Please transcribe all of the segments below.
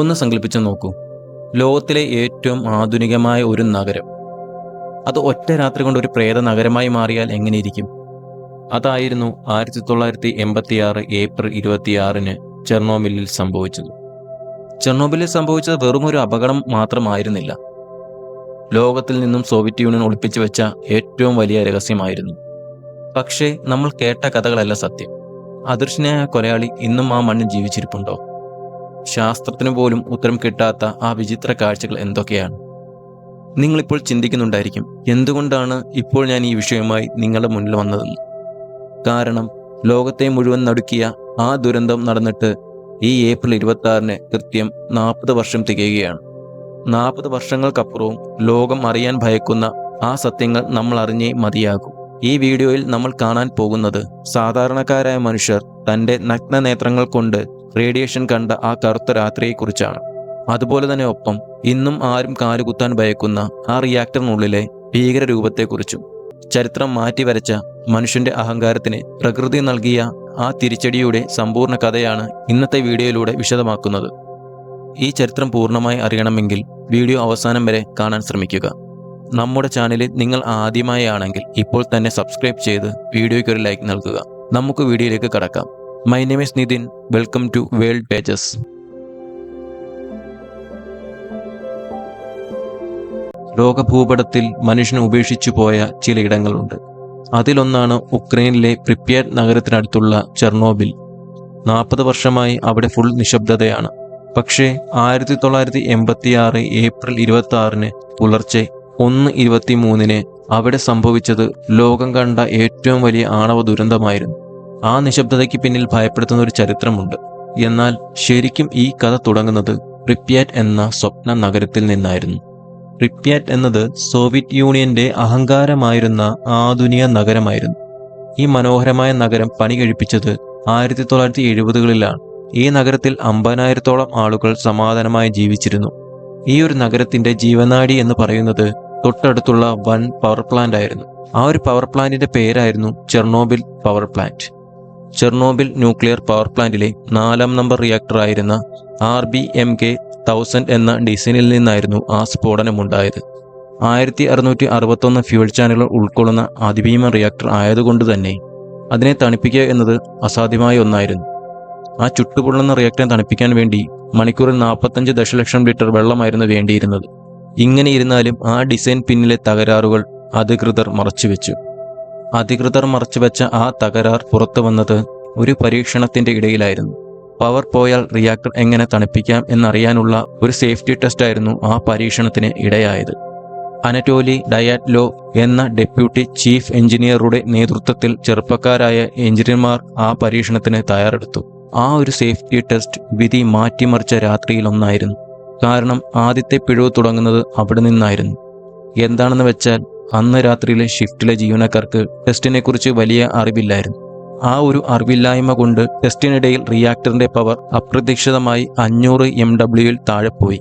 ഒന്ന് സങ്കല്പിച്ചു നോക്കൂ, ലോകത്തിലെ ഏറ്റവും ആധുനികമായ ഒരു നഗരം അത് ഒറ്റ രാത്രി കൊണ്ട് ഒരു പ്രേത നഗരമായി മാറിയാൽ എങ്ങനെയിരിക്കും? അതായിരുന്നു 1986 ഏപ്രിൽ 26 ചെർണോബിലിൽ സംഭവിച്ചത്. ചെർണോബിലിൽ സംഭവിച്ചത് വെറും ഒരു അപകടം മാത്രമായിരുന്നില്ല. ലോകത്തിൽ നിന്നും സോവിയറ്റ് യൂണിയൻ ഒളിപ്പിച്ചു വെച്ച ഏറ്റവും വലിയ രഹസ്യമായിരുന്നു. പക്ഷേ നമ്മൾ കേട്ട കഥകളല്ല സത്യം. അദൃശ്യനായ കൊലയാളി ഇന്നും ആ മണ്ണിൽ ജീവിച്ചിരിപ്പുണ്ടോ? ശാസ്ത്രത്തിന് പോലും ഉത്തരം കിട്ടാത്ത ആ വിചിത്ര കാഴ്ചകൾ എന്തൊക്കെയാണ്? നിങ്ങളിപ്പോൾ ചിന്തിക്കുന്നുണ്ടായിരിക്കും, എന്തുകൊണ്ടാണ് ഇപ്പോൾ ഞാൻ ഈ വിഷയവുമായി നിങ്ങളുടെ മുന്നിൽ വന്നതെന്ന്. കാരണം ലോകത്തെ മുഴുവൻ നടുക്കിയ ആ ദുരന്തം നടന്നിട്ട് ഈ ഏപ്രിൽ 26 കൃത്യം 40 വർഷം തികയുകയാണ്. 40 വർഷങ്ങൾക്കപ്പുറവും ലോകം അറിയാൻ ഭയക്കുന്ന ആ സത്യങ്ങൾ നമ്മൾ അറിഞ്ഞേ മതിയാകും. ഈ വീഡിയോയിൽ നമ്മൾ കാണാൻ പോകുന്നത് സാധാരണക്കാരായ മനുഷ്യർ തൻ്റെ നഗ്ന നേത്രങ്ങൾ കൊണ്ട് റേഡിയേഷൻ കണ്ട ആ കറുത്ത രാത്രിയെക്കുറിച്ചാണ്. അതുപോലെ തന്നെ ഒപ്പം ഇന്നും ആരും കാലുകുത്താൻ ഭയക്കുന്ന ആ റിയാക്ടറിനുള്ളിലെ ഭീകര രൂപത്തെക്കുറിച്ചും. ചരിത്രം മാറ്റിവരച്ച മനുഷ്യന്റെ അഹങ്കാരത്തിന് പ്രകൃതി നൽകിയ ആ തിരിച്ചടിയുടെ സമ്പൂർണ്ണ കഥയാണ് ഇന്നത്തെ വീഡിയോയിലൂടെ വിശദമാക്കുന്നത്. ഈ ചരിത്രം പൂർണ്ണമായി അറിയണമെങ്കിൽ വീഡിയോ അവസാനം വരെ കാണാൻ ശ്രമിക്കുക. നമ്മുടെ ചാനലിൽ നിങ്ങൾ ആദ്യമായി ആണെങ്കിൽ ഇപ്പോൾ തന്നെ സബ്സ്ക്രൈബ് ചെയ്ത് വീഡിയോയ്ക്ക് ഒരു ലൈക്ക് നൽകുക. നമുക്ക് വീഡിയോയിലേക്ക് കടക്കാം. My name is Nithin. Welcome to world pages. ലോകഭൂപടത്തിൽ മനുഷ്യൻ ഉപേക്ഷിച്ചു പോയ ചിലയിടങ്ങളുണ്ട്. അതിലൊന്നാണ് ഉക്രൈനിലെ പ്രിപ്യാറ്റ് നഗരത്തിനടുത്തുള്ള ചെർണോബിൽ. 40 വർഷമായി അവിടെ ഫുൾ നിശബ്ദതയാണ്. പക്ഷേ 1986 ഏപ്രിൽ 26 പുലർച്ചെ 1:23 അവിടെ സംഭവിച്ചത് ലോകം കണ്ട ഏറ്റവും വലിയ ആണവ ദുരന്തമായിരുന്നു. ആ നിശബ്ദതയ്ക്ക് പിന്നിൽ ഭയപ്പെടുത്തുന്ന ഒരു ചരിത്രമുണ്ട്. എന്നാൽ ശരിക്കും ഈ കഥ തുടങ്ങുന്നത് പ്രിപ്യാറ്റ് എന്ന സ്വപ്ന നഗരത്തിൽ നിന്നായിരുന്നു. പ്രിപ്യാറ്റ് എന്നത് സോവിയറ്റ് യൂണിയന്റെ അഹങ്കാരമായിരുന്ന ആധുനിക നഗരമായിരുന്നു. ഈ മനോഹരമായ നഗരം പണി കഴിപ്പിച്ചത് 1970-കളിലാണ്. ഈ നഗരത്തിൽ 50,000-ഓളം ആളുകൾ സമാധാനമായി ജീവിച്ചിരുന്നു. ഈ ഒരു നഗരത്തിന്റെ ജീവനാഡി എന്ന് പറയുന്നത് തൊട്ടടുത്തുള്ള വൻ പവർ പ്ലാന്റ് ആയിരുന്നു. ആ ഒരു പവർ പ്ലാന്റിന്റെ പേരായിരുന്നു Chernobyl power plant. Chernobyl nuclear power പ്ലാന്റിലെ 4ാം നമ്പർ റിയാക്ടറായിരുന്ന RBMK-1000 എന്ന ഡിസൈനിൽ നിന്നായിരുന്നു ആ സ്ഫോടനമുണ്ടായത്. 1661 ഫ്യൂൽ ചാനലുകൾ ഉൾക്കൊള്ളുന്ന അതിഭീമ റിയാക്ടർ ആയതുകൊണ്ട് തന്നെ അതിനെ തണുപ്പിക്കുക എന്നത് അസാധ്യമായ ഒന്നായിരുന്നു. ആ ചുട്ടുപൊള്ളുന്ന റിയാക്ടറിനെ തണുപ്പിക്കാൻ വേണ്ടി മണിക്കൂറിൽ 45 ദശലക്ഷം ലിറ്റർ വെള്ളമായിരുന്നു വേണ്ടിയിരുന്നത്. ഇങ്ങനെ ഇരുന്നാലും ആ ഡിസൈൻ പിന്നിലെ തകരാറുകൾ അധികൃതർ മറച്ചുവെച്ചു. അധികൃതർ മറച്ചുവെച്ച ആ തകരാർ പുറത്തു വന്നത് ഒരു പരീക്ഷണത്തിന്റെ ഇടയിലായിരുന്നു. പവർ പോയാൽ റിയാക്ടർ എങ്ങനെ തണുപ്പിക്കാം എന്നറിയാനുള്ള ഒരു സേഫ്റ്റി ടെസ്റ്റായിരുന്നു ആ പരീക്ഷണത്തിന് ഇടയായത്. അനറ്റോലി ഡയാറ്റ്ലോ എന്ന ഡെപ്യൂട്ടി ചീഫ് എഞ്ചിനീയറുടെ നേതൃത്വത്തിൽ ചെറുപ്പക്കാരായ എഞ്ചിനീയർമാർ ആ പരീക്ഷണത്തിന് തയ്യാറെടുത്തു. ആ ഒരു സേഫ്റ്റി ടെസ്റ്റ് വിധി മാറ്റിമറിച്ച രാത്രിയിലൊന്നായിരുന്നു. കാരണം ആദ്യത്തെ പിഴവ് തുടങ്ങുന്നത് അവിടെ നിന്നായിരുന്നു. എന്താണെന്ന് വെച്ചാൽ അന്ന് രാത്രിയിലെ ഷിഫ്റ്റിലെ ജീവനക്കാർക്ക് ടെസ്റ്റിനെക്കുറിച്ച് വലിയ അറിവില്ലായിരുന്നു. ആ ഒരു അറിവില്ലായ്മ കൊണ്ട് ടെസ്റ്റിനിടയിൽ റിയാക്ടറിന്റെ പവർ അപ്രതീക്ഷിതമായി 500 MW താഴെ പോയി.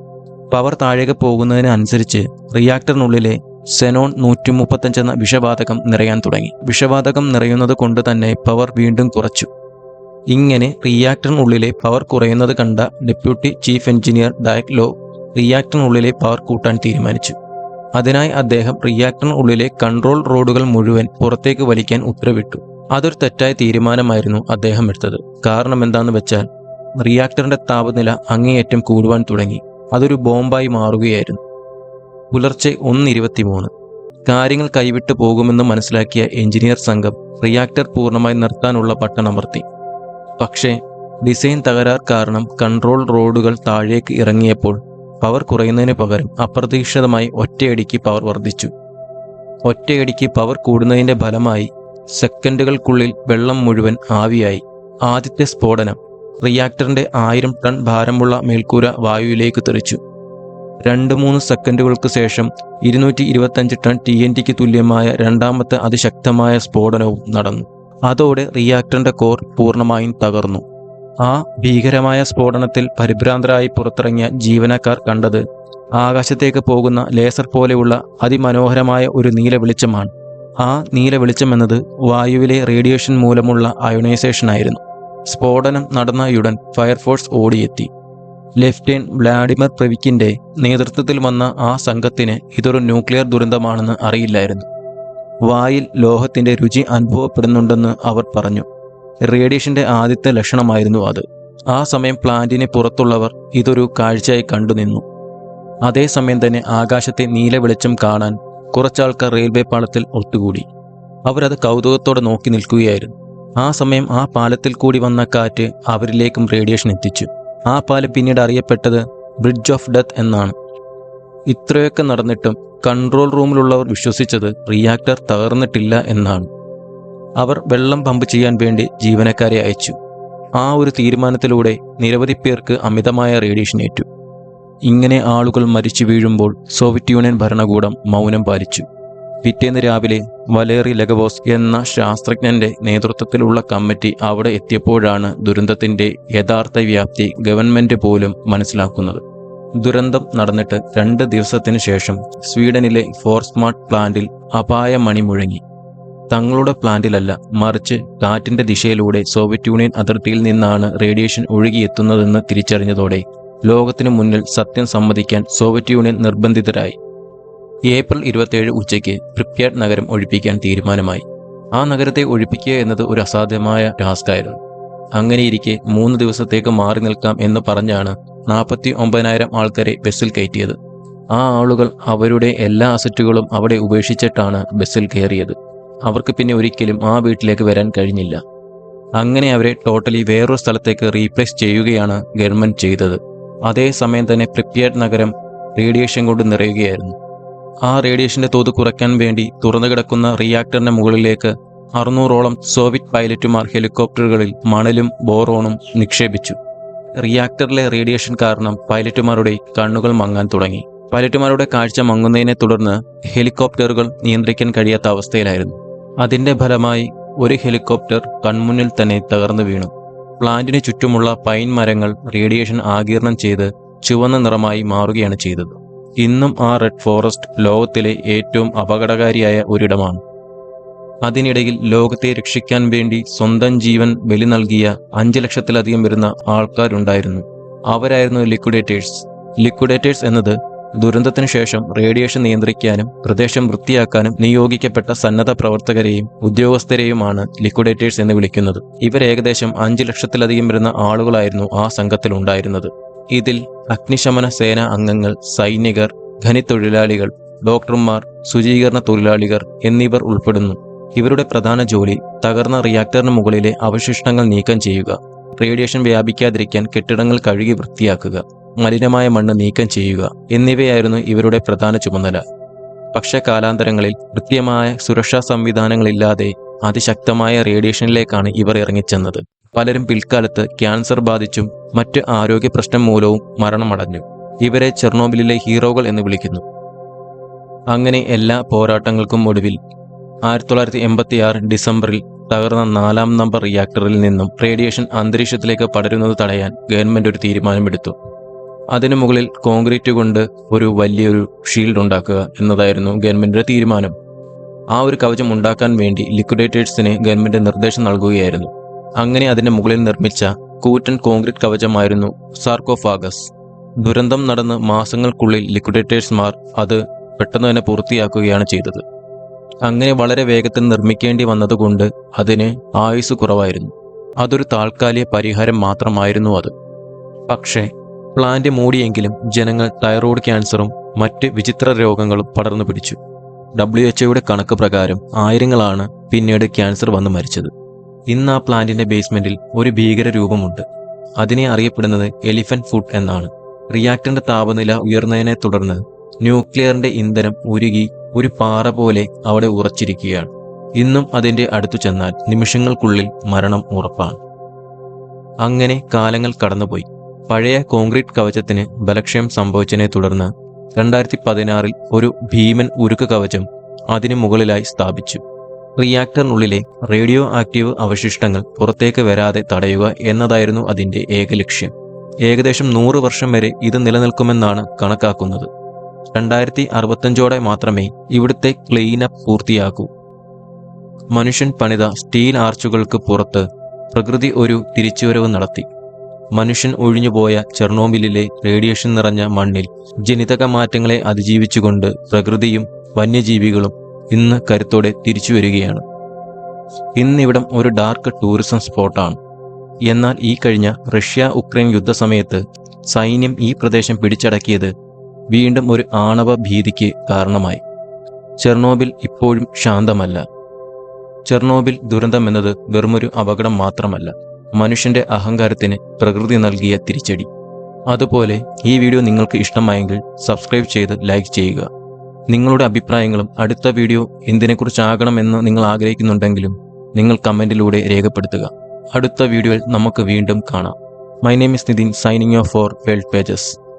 പവർ താഴേക്ക് പോകുന്നതിനനുസരിച്ച് റിയാക്ടറിനുള്ളിലെ സെനോൺ 135 എന്ന വിഷവാതകം നിറയാൻ തുടങ്ങി. വിഷവാതകം നിറയുന്നത് കൊണ്ട് തന്നെ പവർ വീണ്ടും കുറച്ചു. ഇങ്ങനെ റിയാക്ടറിനുള്ളിലെ പവർ കുറയുന്നത് കണ്ട ഡെപ്യൂട്ടി ചീഫ് എഞ്ചിനീയർ ഡയാറ്റ്ലോ റിയാക്ടറിനുള്ളിലെ പവർ കൂട്ടാൻ തീരുമാനിച്ചു. അതിനായി അദ്ദേഹം റിയാക്ടറിനുള്ളിലെ കൺട്രോൾ റോഡുകൾ മുഴുവൻ പുറത്തേക്ക് വലിക്കാൻ ഉത്തരവിട്ടു. അതൊരു തെറ്റായ തീരുമാനമായിരുന്നു അദ്ദേഹം എടുത്തത്. കാരണം എന്താണെന്ന് വെച്ചാൽ റിയാക്ടറിന്റെ താപനില അങ്ങേയറ്റം കൂടുവാൻ തുടങ്ങി. അതൊരു ബോംബായി മാറുകയായിരുന്നു. പുലർച്ചെ 1:23 കാര്യങ്ങൾ കൈവിട്ടു പോകുമെന്ന് മനസ്സിലാക്കിയ എഞ്ചിനീയർ സംഘം റിയാക്ടർ പൂർണ്ണമായി നിർത്താനുള്ള ബട്ടണമർത്തി. പക്ഷേ ഡിസൈൻ തകരാർ കാരണം കൺട്രോൾ റോഡുകൾ താഴേക്ക് ഇറങ്ങിയപ്പോൾ പവർ കുറയുന്നതിന് പകരം അപ്രതീക്ഷിതമായി ഒറ്റയടിക്ക് പവർ വർദ്ധിച്ചു. ഒറ്റയടിക്ക് പവർ കൂടുന്നതിൻ്റെ ഫലമായി സെക്കൻഡുകൾക്കുള്ളിൽ വെള്ളം മുഴുവൻ ആവിയായി. ആദ്യത്തെ സ്ഫോടനം റിയാക്ടറിന്റെ 1000 ടൺ ഭാരമുള്ള മേൽക്കൂര വായുവിലേക്ക് തെറിച്ചു. 2-3 സെക്കൻഡുകൾക്ക് ശേഷം 225 ടൺ TNTക്ക് തുല്യമായ രണ്ടാമത്തെ അതിശക്തമായ സ്ഫോടനവും നടന്നു. അതോടെ റിയാക്ടറിന്റെ കോർ പൂർണ്ണമായും തകർന്നു. ആ ഭീകരമായ സ്ഫോടനത്തിൽ പരിഭ്രാന്തരായി പുറത്തിറങ്ങിയ ജീവനക്കാർ കണ്ടത് ആകാശത്തേക്ക് പോകുന്ന ലേസർ പോലെയുള്ള അതിമനോഹരമായ ഒരു നീല വെളിച്ചമാണ്. ആ നീല വെളിച്ചം എന്നത് വായുവിലെ റേഡിയേഷൻ മൂലമുള്ള അയോണൈസേഷൻ ആയിരുന്നു. സ്ഫോടനം നടന്നയുടൻ ഫയർഫോഴ്സ് ഓടിയെത്തി. ലെഫ്റ്റനന്റ് വ്ളാഡിമിർ പ്രെവിക്കിന്റെ നേതൃത്വത്തിൽ വന്ന ആ സംഘത്തിന് ഇതൊരു ന്യൂക്ലിയർ ദുരന്തമാണെന്ന് അറിയില്ലായിരുന്നു. വായിൽ ലോഹത്തിന്റെ രുചി അനുഭവപ്പെടുന്നുണ്ടെന്ന് അവർ പറഞ്ഞു. റേഡിയേഷന്റെ ആദ്യത്തെ ലക്ഷണമായിരുന്നു അത്. ആ സമയം പ്ലാന്റിന് പുറത്തുള്ളവർ ഇതൊരു കാഴ്ചയായി കണ്ടുനിന്നു. അതേസമയം തന്നെ ആകാശത്തെ നീല വെളിച്ചം കാണാൻ കുറച്ചാൾക്കാർ റെയിൽവേ പാളത്തിൽ ഒത്തുകൂടി. അവരത് കൗതുകത്തോടെ നോക്കി നിൽക്കുകയായിരുന്നു. ആ സമയം ആ പാലത്തിൽ കൂടി വന്ന കാറ്റ് അവരിലേക്കും റേഡിയേഷൻ എത്തിച്ചു. ആ പാലം പിന്നീട് അറിയപ്പെട്ടത് ബ്രിഡ്ജ് ഓഫ് ഡെത്ത് എന്നാണ്. ഇത്രയൊക്കെ നടന്നിട്ടും കൺട്രോൾ റൂമിലുള്ളവർ വിശ്വസിച്ചത് റിയാക്ടർ തകർന്നിട്ടില്ല എന്നാണ്. അവർ വെള്ളം പമ്പ് ചെയ്യാൻ വേണ്ടി ജീവനക്കാരെ അയച്ചു. ആ ഒരു തീരുമാനത്തിലൂടെ നിരവധി പേർക്ക് അമിതമായ റേഡിയേഷൻ ഏറ്റു. ഇങ്ങനെ ആളുകൾ മരിച്ചു വീഴുമ്പോൾ സോവിയറ്റ് യൂണിയൻ ഭരണകൂടം മൗനം പാലിച്ചു. പിറ്റേന്ന് രാവിലെ വലേറി ലെഗവോസ് എന്ന ശാസ്ത്രജ്ഞന്റെ നേതൃത്വത്തിലുള്ള കമ്മിറ്റി അവിടെ എത്തിയപ്പോഴാണ് ദുരന്തത്തിന്റെ യഥാർത്ഥ വ്യാപ്തി ഗവൺമെന്റ് പോലും മനസ്സിലാക്കുന്നത്. ദുരന്തം നടന്നിട്ട് 2 ദിവസത്തിന് ശേഷം സ്വീഡനിലെ ഫോർസ്മാർട്ട് പ്ലാന്റിൽ അപായ മണി മുഴങ്ങി. തങ്ങളുടെ പ്ലാന്റിലല്ല, മറിച്ച് കാറ്റിന്റെ ദിശയിലൂടെ സോവിയറ്റ് യൂണിയൻ അതിർത്തിയിൽ നിന്നാണ് റേഡിയേഷൻ ഒഴുകിയെത്തുന്നതെന്ന് തിരിച്ചറിഞ്ഞതോടെ ലോകത്തിനു മുന്നിൽ സത്യം സമ്മതിക്കാൻ സോവിയറ്റ് യൂണിയൻ നിർബന്ധിതരായി. ഏപ്രിൽ 27 ഉച്ചയ്ക്ക് പ്രിപ്യാറ്റ് നഗരം ഒഴിപ്പിക്കാൻ തീരുമാനമായി. ആ നഗരത്തെ ഒഴിപ്പിക്കുക എന്നത് ഒരു അസാധ്യമായ ടാസ്കായിരുന്നു. അങ്ങനെയിരിക്കെ 3 ദിവസത്തേക്ക് മാറി നിൽക്കാം എന്ന് പറഞ്ഞാണ് 49,000 ആൾക്കാരെ ബസ്സിൽ കയറ്റിയത്. ആ ആളുകൾ അവരുടെ എല്ലാ അസറ്റുകളും അവിടെ ഉപേക്ഷിച്ചിട്ടാണ് ബസ്സിൽ കയറിയത്. അവർക്ക് പിന്നെ ഒരിക്കലും ആ വീട്ടിലേക്ക് വരാൻ കഴിഞ്ഞില്ല. അങ്ങനെ അവരെ ടോട്ടലി വേറൊരു സ്ഥലത്തേക്ക് റീപ്ലേസ് ചെയ്യുകയാണ് ഗവൺമെന്റ് ചെയ്തത്. അതേസമയം തന്നെ പ്രിപ്യാറ്റ് നഗരം റേഡിയേഷൻ കൊണ്ട് നിറയുകയായിരുന്നു. ആ റേഡിയേഷന്റെ തോത് കുറയ്ക്കാൻ വേണ്ടി തുറന്നു കിടക്കുന്ന റിയാക്ടറിന്റെ മുകളിലേക്ക് 600ഓളം സോവിയറ്റ് പൈലറ്റുമാർ ഹെലികോപ്റ്ററുകളിൽ മണലും ബോറോണും നിക്ഷേപിച്ചു. റിയാക്ടറിലെ റേഡിയേഷൻ കാരണം പൈലറ്റുമാരുടെ കണ്ണുകൾ മങ്ങാൻ തുടങ്ങി. പൈലറ്റുമാരുടെ കാഴ്ച മങ്ങുന്നതിനെ തുടർന്ന് ഹെലികോപ്റ്ററുകൾ നിയന്ത്രിക്കാൻ കഴിയാത്ത അവസ്ഥയിലായിരുന്നു. അതിന്റെ ഫലമായി ഒരു ഹെലികോപ്റ്റർ കൺമുന്നിൽ തന്നെ തകർന്നു വീണു. പ്ലാന്റിന് ചുറ്റുമുള്ള പൈൻ മരങ്ങൾ റേഡിയേഷൻ ആഗിരണം ചെയ്ത് ചുവന്ന നിറമായി മാറുകയാണ് ചെയ്തത്. ഇന്നും ആ റെഡ് ഫോറസ്റ്റ് ലോകത്തിലെ ഏറ്റവും അപകടകാരിയായ ഒരിടമാണ്. അതിനിടയിൽ ലോകത്തെ രക്ഷിക്കാൻ വേണ്ടി സ്വന്തം ജീവൻ ബലി നൽകിയ 5 ലക്ഷത്തിലധികം വരുന്ന ആൾക്കാരുണ്ടായിരുന്നു. അവരായിരുന്നു ലിക്വിഡേറ്റേഴ്സ്. ലിക്വിഡേറ്റേഴ്സ് എന്നത് ദുരന്തത്തിനു ശേഷം റേഡിയേഷൻ നിയന്ത്രിക്കാനും പ്രദേശം വൃത്തിയാക്കാനും നിയോഗിക്കപ്പെട്ട സന്നദ്ധ പ്രവർത്തകരെയും ഉദ്യോഗസ്ഥരെയുമാണ് ലിക്വിഡേറ്റേഴ്സ് എന്ന് വിളിക്കുന്നത്. ഇവർ ഏകദേശം 5 ലക്ഷത്തിലധികം വരുന്ന ആളുകളായിരുന്നു ആ സംഘത്തിൽ ഉണ്ടായിരുന്നത്. ഇതിൽ അഗ്നിശമന സേനാ അംഗങ്ങൾ, സൈനികർ, ഖനിത്തൊഴിലാളികൾ, ഡോക്ടർമാർ, ശുചീകരണ തൊഴിലാളികൾ എന്നിവർ ഉൾപ്പെടുന്നു. ഇവരുടെ പ്രധാന ജോലി തകർന്ന റിയാക്ടറിന് മുകളിലെ അവശിഷ്ടങ്ങൾ നീക്കം ചെയ്യുക, റേഡിയേഷൻ വ്യാപിക്കാതിരിക്കാൻ കെട്ടിടങ്ങൾ കഴുകി വൃത്തിയാക്കുക, മലിനമായ മണ്ണ് നീക്കം ചെയ്യുക എന്നിവയായിരുന്നു ഇവരുടെ പ്രധാന ചുമതല. പക്ഷേ കാലാന്തരങ്ങളിൽ കൃത്യമായ സുരക്ഷാ സംവിധാനങ്ങളില്ലാതെ അതിശക്തമായ റേഡിയേഷനിലേക്കാണ് ഇവർ ഇറങ്ങിച്ചെന്നത്. പലരും പിൽക്കാലത്ത് ക്യാൻസർ ബാധിച്ചും മറ്റ് ആരോഗ്യ പ്രശ്നം മൂലവും മരണമടഞ്ഞു. ഇവരെ ചെർണോബിലിലെ ഹീറോകൾ എന്ന് വിളിക്കുന്നു. അങ്ങനെ എല്ലാ പോരാട്ടങ്ങൾക്കും ഒടുവിൽ 1986 ഡിസംബറിൽ തകർന്ന 4ാം നമ്പർ റിയാക്ടറിൽ നിന്നും റേഡിയേഷൻ അന്തരീക്ഷത്തിലേക്ക് പടരുന്നത് തടയാൻ ഗവൺമെന്റ് ഒരു തീരുമാനമെടുത്തു. അതിനു മുകളിൽ കോൺക്രീറ്റ് കൊണ്ട് ഒരു വലിയൊരു ഷീൽഡ് ഉണ്ടാക്കുക എന്നതായിരുന്നു ഗവൺമെന്റിന്റെ തീരുമാനം. ആ ഒരു കവചം ഉണ്ടാക്കാൻ വേണ്ടി ലിക്വിഡേറ്റേഴ്സിന് ഗവൺമെന്റ് നിർദ്ദേശം നൽകുകയായിരുന്നു. അങ്ങനെ അതിന്റെ മുകളിൽ നിർമ്മിച്ച കൂറ്റൻ കോൺക്രീറ്റ് കവചമായിരുന്നു സാർക്കോഫാഗസ്. ദുരന്തം നടന്ന് മാസങ്ങൾക്കുള്ളിൽ ലിക്വിഡേറ്റേഴ്സ്മാർ അത് പെട്ടെന്ന് തന്നെ പൂർത്തിയാക്കുകയാണ് ചെയ്തത്. അങ്ങനെ വളരെ വേഗത്തിൽ നിർമ്മിക്കേണ്ടി വന്നതുകൊണ്ട് അതിന് ആയുസ് കുറവായിരുന്നു. അതൊരു താൽക്കാലിക പരിഹാരം മാത്രമായിരുന്നു അത്. പക്ഷേ പ്ലാന്റ് മൂടിയെങ്കിലും ജനങ്ങൾ തൈറോയ്ഡ് ക്യാൻസറും മറ്റ് വിചിത്ര രോഗങ്ങളും പടർന്നു പിടിച്ചു. WHO കണക്ക് പ്രകാരം ആയിരങ്ങളാണ് പിന്നീട് ക്യാൻസർ വന്ന് മരിച്ചത്. ഇന്ന് ആ പ്ലാന്റിന്റെ ബേസ്മെന്റിൽ ഒരു ഭീകര രൂപമുണ്ട്. അതിനെ അറിയപ്പെടുന്നത് എലിഫന്റ് ഫുഡ് എന്നാണ്. റിയാക്ടറിന്റെ താപനില ഉയർന്നതിനെ തുടർന്ന് ന്യൂക്ലിയറിന്റെ ഇന്ധനം ഉരുകി ഒരു പാറ പോലെ അവിടെ ഉറച്ചിരിക്കുകയാണ്. ഇന്നും അതിന്റെ അടുത്തു ചെന്നാൽ നിമിഷങ്ങൾക്കുള്ളിൽ മരണം ഉറപ്പാണ്. അങ്ങനെ കാലങ്ങൾ കടന്നുപോയി. പഴയ കോൺക്രീറ്റ് കവചത്തിന് ബലക്ഷയം സംഭവിച്ചതിനെ തുടർന്ന് 2016 ഒരു ഭീമൻ ഉരുക്ക് കവചം അതിനു മുകളിലായി സ്ഥാപിച്ചു. റിയാക്ടറിനുള്ളിലെ റേഡിയോ ആക്റ്റീവ് അവശിഷ്ടങ്ങൾ പുറത്തേക്ക് വരാതെ തടയുക എന്നതായിരുന്നു അതിന്റെ ഏക ലക്ഷ്യം. ഏകദേശം 100 വർഷം വരെ ഇത് നിലനിൽക്കുമെന്നാണ് കണക്കാക്കുന്നത്. 2065 മാത്രമേ ഇവിടുത്തെ ക്ലീനപ്പ് പൂർത്തിയാക്കൂ. മനുഷ്യൻ പണിത സ്റ്റീൽ ആർച്ചുകൾക്ക് പുറത്ത് പ്രകൃതി ഒരു തിരിച്ചുവരവ് നടത്തി. മനുഷ്യൻ ഒഴിഞ്ഞുപോയ ചെർണോബിലിലെ റേഡിയേഷൻ നിറഞ്ഞ മണ്ണിൽ ജനിതക മാറ്റങ്ങളെ അതിജീവിച്ചുകൊണ്ട് പ്രകൃതിയും വന്യജീവികളും ഇന്ന് കരുത്തോടെ തിരിച്ചു വരികയാണ്. ഇന്നിവിടം ഒരു ഡാർക്ക് ടൂറിസം സ്പോട്ടാണ്. എന്നാൽ ഈ കഴിഞ്ഞ റഷ്യ-ഉക്രൈൻ യുദ്ധസമയത്ത് സൈന്യം ഈ പ്രദേശം പിടിച്ചടക്കിയത് വീണ്ടും ഒരു ആണവ ഭീതിക്ക് കാരണമായി. ചെർണോബിൽ ഇപ്പോഴും ശാന്തമല്ല. ചെർണോബിൽ ദുരന്തമെന്നത് വെറുമൊരു അപകടം മാത്രമല്ല, മനുഷ്യന്റെ അഹങ്കാരത്തിന് പ്രകൃതി നൽകിയ തിരിച്ചടി. അതുപോലെ ഈ വീഡിയോ നിങ്ങൾക്ക് ഇഷ്ടമായെങ്കിൽ സബ്സ്ക്രൈബ് ചെയ്ത് ലൈക്ക് ചെയ്യുക. നിങ്ങളുടെ അഭിപ്രായങ്ങളും അടുത്ത വീഡിയോ എന്തിനെക്കുറിച്ചാകണമെന്ന് നിങ്ങൾ ആഗ്രഹിക്കുന്നുണ്ടെങ്കിലും നിങ്ങൾ കമൻറ്റിലൂടെ രേഖപ്പെടുത്തുക. അടുത്ത വീഡിയോയിൽ നമുക്ക് വീണ്ടും കാണാം. My name is Nitin, signing off for world pages.